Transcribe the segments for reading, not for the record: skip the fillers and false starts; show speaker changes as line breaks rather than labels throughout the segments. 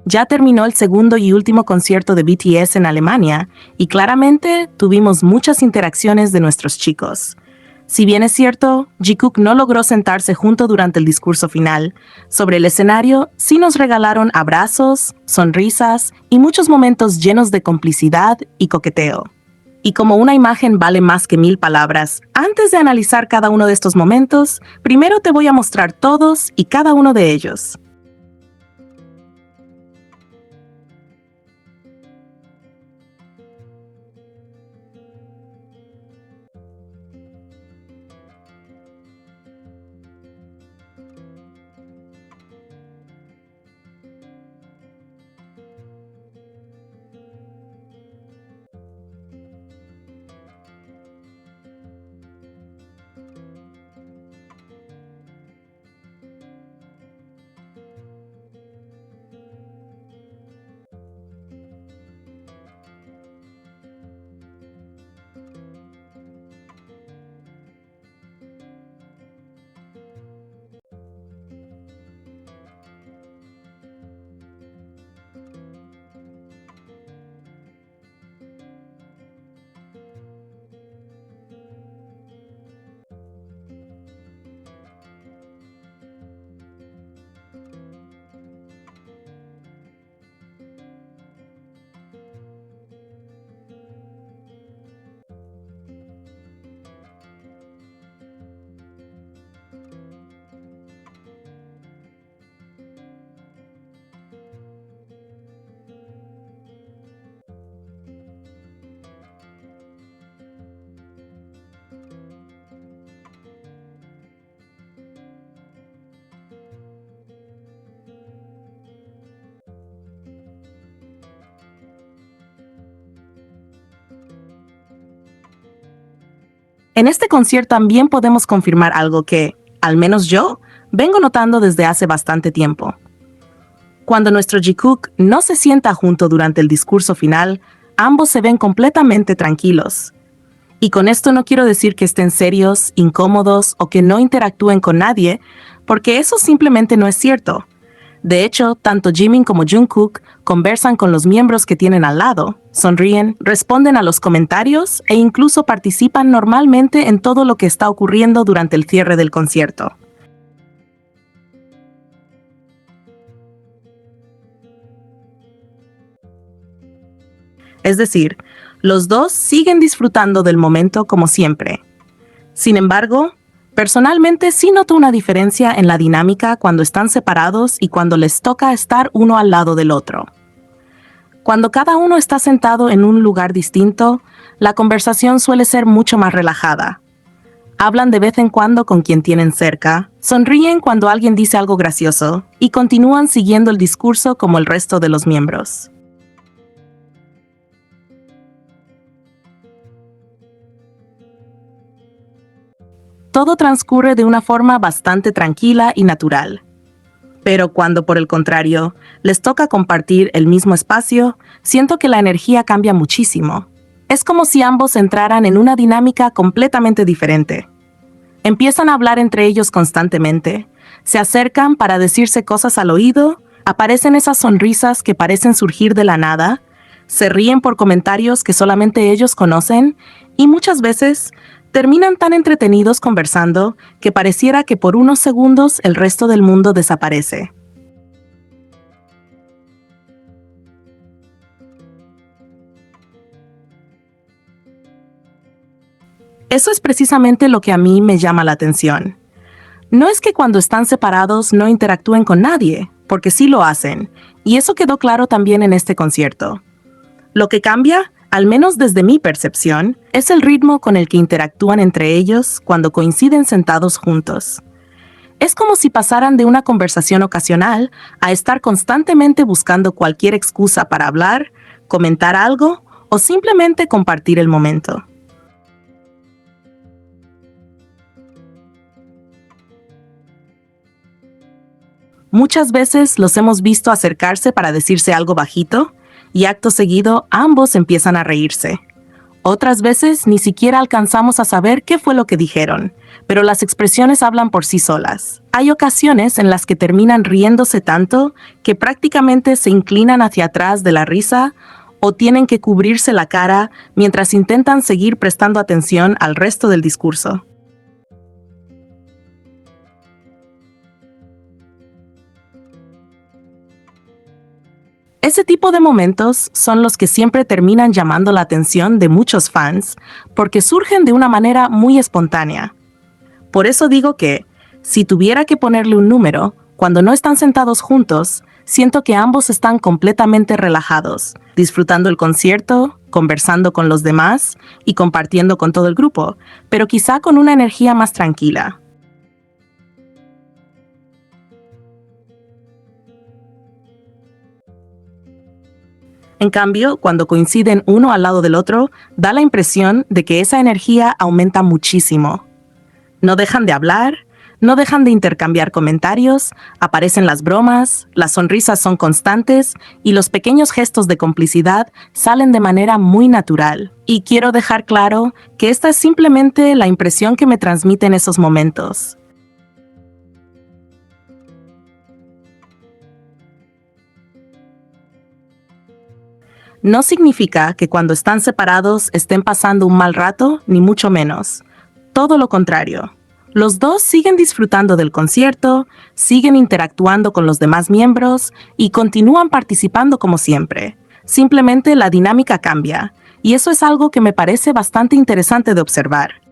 Ya terminó el segundo y último concierto de BTS en Alemania y claramente tuvimos muchas interacciones de nuestros chicos. Si bien es cierto, Jikook no logró sentarse junto durante el discurso final, sobre el escenario sí nos regalaron abrazos, sonrisas y muchos momentos llenos de complicidad y coqueteo. Y como una imagen vale más que 1000 palabras, antes de analizar cada uno de estos momentos, primero te voy a mostrar todos y cada uno de ellos. En este concierto también podemos confirmar algo que, al menos yo, vengo notando desde hace bastante tiempo. Cuando nuestro Jikook no se sienta junto durante el discurso final, ambos se ven completamente tranquilos. Y con esto no quiero decir que estén serios, incómodos o que no interactúen con nadie, porque eso simplemente no es cierto. De hecho, tanto Jimin como Jungkook conversan con los miembros que tienen al lado, sonríen, responden a los comentarios e incluso participan normalmente en todo lo que está ocurriendo durante el cierre del concierto. Es decir, los dos siguen disfrutando del momento como siempre. Sin embargo, personalmente sí noto una diferencia en la dinámica cuando están separados y cuando les toca estar uno al lado del otro. Cuando cada uno está sentado en un lugar distinto, la conversación suele ser mucho más relajada. Hablan de vez en cuando con quien tienen cerca, sonríen cuando alguien dice algo gracioso y continúan siguiendo el discurso como el resto de los miembros. Todo transcurre de una forma bastante tranquila y natural. Pero cuando, por el contrario, les toca compartir el mismo espacio, siento que la energía cambia muchísimo. Es como si ambos entraran en una dinámica completamente diferente. Empiezan a hablar entre ellos constantemente, se acercan para decirse cosas al oído, aparecen esas sonrisas que parecen surgir de la nada, se ríen por comentarios que solamente ellos conocen y muchas veces terminan tan entretenidos conversando que pareciera que por unos segundos el resto del mundo desaparece. Eso es precisamente lo que a mí me llama la atención. No es que cuando están separados no interactúen con nadie, porque sí lo hacen, y eso quedó claro también en este concierto. Lo que cambia, al menos desde mi percepción, es el ritmo con el que interactúan entre ellos cuando coinciden sentados juntos. Es como si pasaran de una conversación ocasional a estar constantemente buscando cualquier excusa para hablar, comentar algo o simplemente compartir el momento. Muchas veces los hemos visto acercarse para decirse algo bajito y acto seguido ambos empiezan a reírse. Otras veces ni siquiera alcanzamos a saber qué fue lo que dijeron, pero las expresiones hablan por sí solas. Hay ocasiones en las que terminan riéndose tanto que prácticamente se inclinan hacia atrás de la risa o tienen que cubrirse la cara mientras intentan seguir prestando atención al resto del discurso. Ese tipo de momentos son los que siempre terminan llamando la atención de muchos fans porque surgen de una manera muy espontánea. Por eso digo que, si tuviera que ponerle un número, cuando no están sentados juntos, siento que ambos están completamente relajados, disfrutando el concierto, conversando con los demás y compartiendo con todo el grupo, pero quizá con una energía más tranquila. En cambio, cuando coinciden uno al lado del otro, da la impresión de que esa energía aumenta muchísimo. No dejan de hablar, no dejan de intercambiar comentarios, aparecen las bromas, las sonrisas son constantes y los pequeños gestos de complicidad salen de manera muy natural. Y quiero dejar claro que esta es simplemente la impresión que me transmiten esos momentos. No significa que cuando están separados estén pasando un mal rato, ni mucho menos. Todo lo contrario. Los dos siguen disfrutando del concierto, siguen interactuando con los demás miembros y continúan participando como siempre. Simplemente la dinámica cambia, y eso es algo que me parece bastante interesante de observar.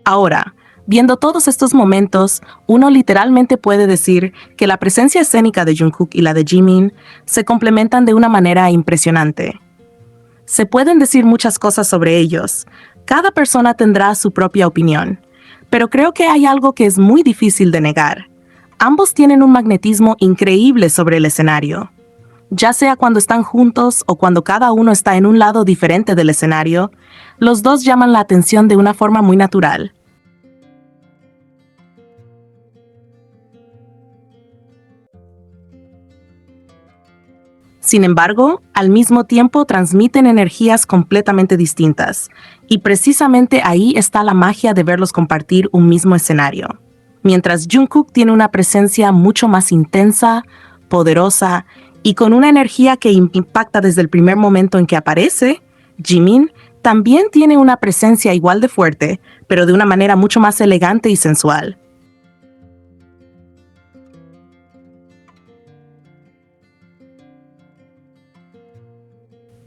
Ahora, viendo todos estos momentos, uno literalmente puede decir que la presencia escénica de Jungkook y la de Jimin se complementan de una manera impresionante. Se pueden decir muchas cosas sobre ellos, cada persona tendrá su propia opinión, pero creo que hay algo que es muy difícil de negar. Ambos tienen un magnetismo increíble sobre el escenario. Ya sea cuando están juntos o cuando cada uno está en un lado diferente del escenario, los dos llaman la atención de una forma muy natural. Sin embargo, al mismo tiempo transmiten energías completamente distintas, y precisamente ahí está la magia de verlos compartir un mismo escenario. Mientras Jungkook tiene una presencia mucho más intensa, poderosa y con una energía que impacta desde el primer momento en que aparece, Jimin también tiene una presencia igual de fuerte, pero de una manera mucho más elegante y sensual.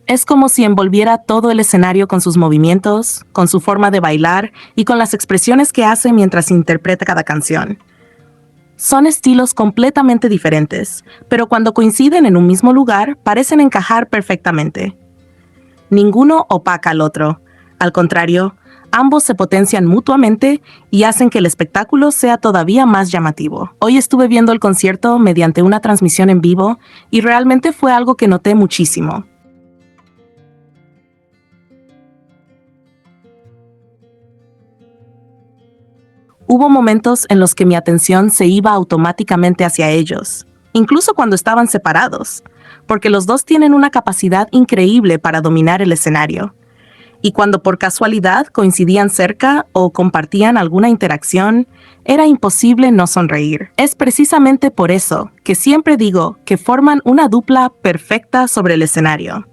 Es como si envolviera todo el escenario con sus movimientos, con su forma de bailar y con las expresiones que hace mientras interpreta cada canción. Son estilos completamente diferentes, pero cuando coinciden en un mismo lugar, parecen encajar perfectamente. Ninguno opaca al otro. Al contrario, ambos se potencian mutuamente y hacen que el espectáculo sea todavía más llamativo. Hoy estuve viendo el concierto mediante una transmisión en vivo y realmente fue algo que noté muchísimo. Hubo momentos en los que mi atención se iba automáticamente hacia ellos, incluso cuando estaban separados, porque los dos tienen una capacidad increíble para dominar el escenario. Y cuando por casualidad coincidían cerca o compartían alguna interacción, era imposible no sonreír. Es precisamente por eso que siempre digo que forman una dupla perfecta sobre el escenario.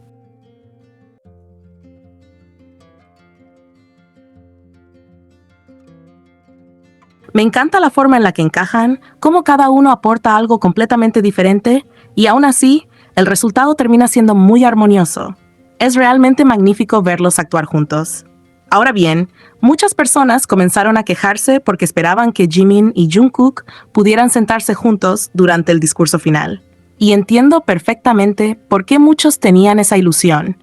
Me encanta la forma en la que encajan, cómo cada uno aporta algo completamente diferente y aún así, el resultado termina siendo muy armonioso. Es realmente magnífico verlos actuar juntos. Ahora bien, muchas personas comenzaron a quejarse porque esperaban que Jimin y Jungkook pudieran sentarse juntos durante el discurso final. Y entiendo perfectamente por qué muchos tenían esa ilusión.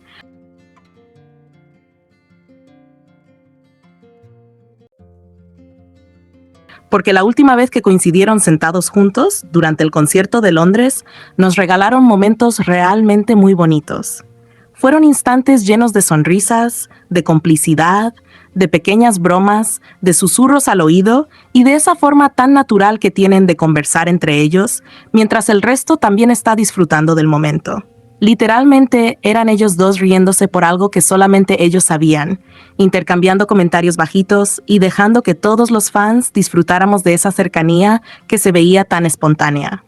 Porque la última vez que coincidieron sentados juntos, durante el concierto de Londres, nos regalaron momentos realmente muy bonitos. Fueron instantes llenos de sonrisas, de complicidad, de pequeñas bromas, de susurros al oído y de esa forma tan natural que tienen de conversar entre ellos, mientras el resto también está disfrutando del momento. Literalmente eran ellos dos riéndose por algo que solamente ellos sabían, intercambiando comentarios bajitos y dejando que todos los fans disfrutáramos de esa cercanía que se veía tan espontánea.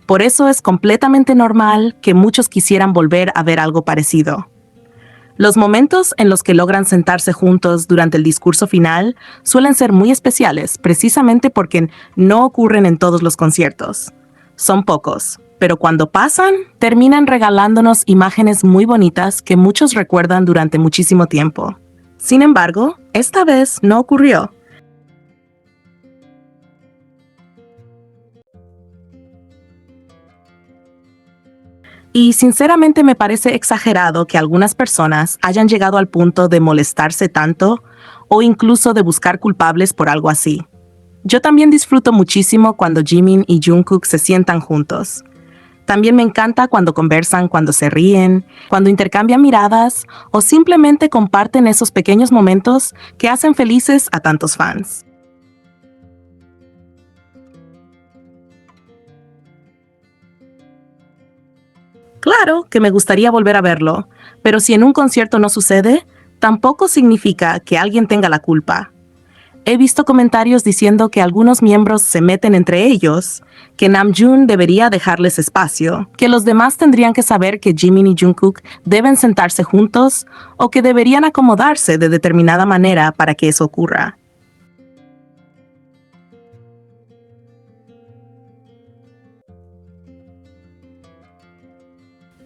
Por eso es completamente normal que muchos quisieran volver a ver algo parecido. Los momentos en los que logran sentarse juntos durante el discurso final suelen ser muy especiales, precisamente porque no ocurren en todos los conciertos. Son pocos, pero cuando pasan, terminan regalándonos imágenes muy bonitas que muchos recuerdan durante muchísimo tiempo. Sin embargo, esta vez no ocurrió. Y sinceramente me parece exagerado que algunas personas hayan llegado al punto de molestarse tanto o incluso de buscar culpables por algo así. Yo también disfruto muchísimo cuando Jimin y Jungkook se sientan juntos. También me encanta cuando conversan, cuando se ríen, cuando intercambian miradas o simplemente comparten esos pequeños momentos que hacen felices a tantos fans. Claro que me gustaría volver a verlo, pero si en un concierto no sucede, tampoco significa que alguien tenga la culpa. He visto comentarios diciendo que algunos miembros se meten entre ellos, que Namjoon debería dejarles espacio, que los demás tendrían que saber que Jimin y Jungkook deben sentarse juntos o que deberían acomodarse de determinada manera para que eso ocurra.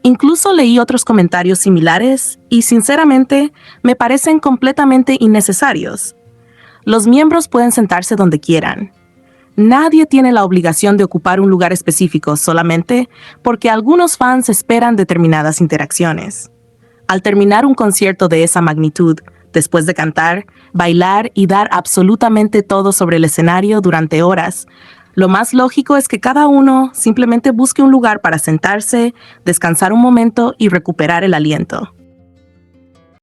Incluso leí otros comentarios similares y sinceramente me parecen completamente innecesarios. Los miembros pueden sentarse donde quieran. Nadie tiene la obligación de ocupar un lugar específico solamente porque algunos fans esperan determinadas interacciones. Al terminar un concierto de esa magnitud, después de cantar, bailar y dar absolutamente todo sobre el escenario durante horas, lo más lógico es que cada uno simplemente busque un lugar para sentarse, descansar un momento y recuperar el aliento.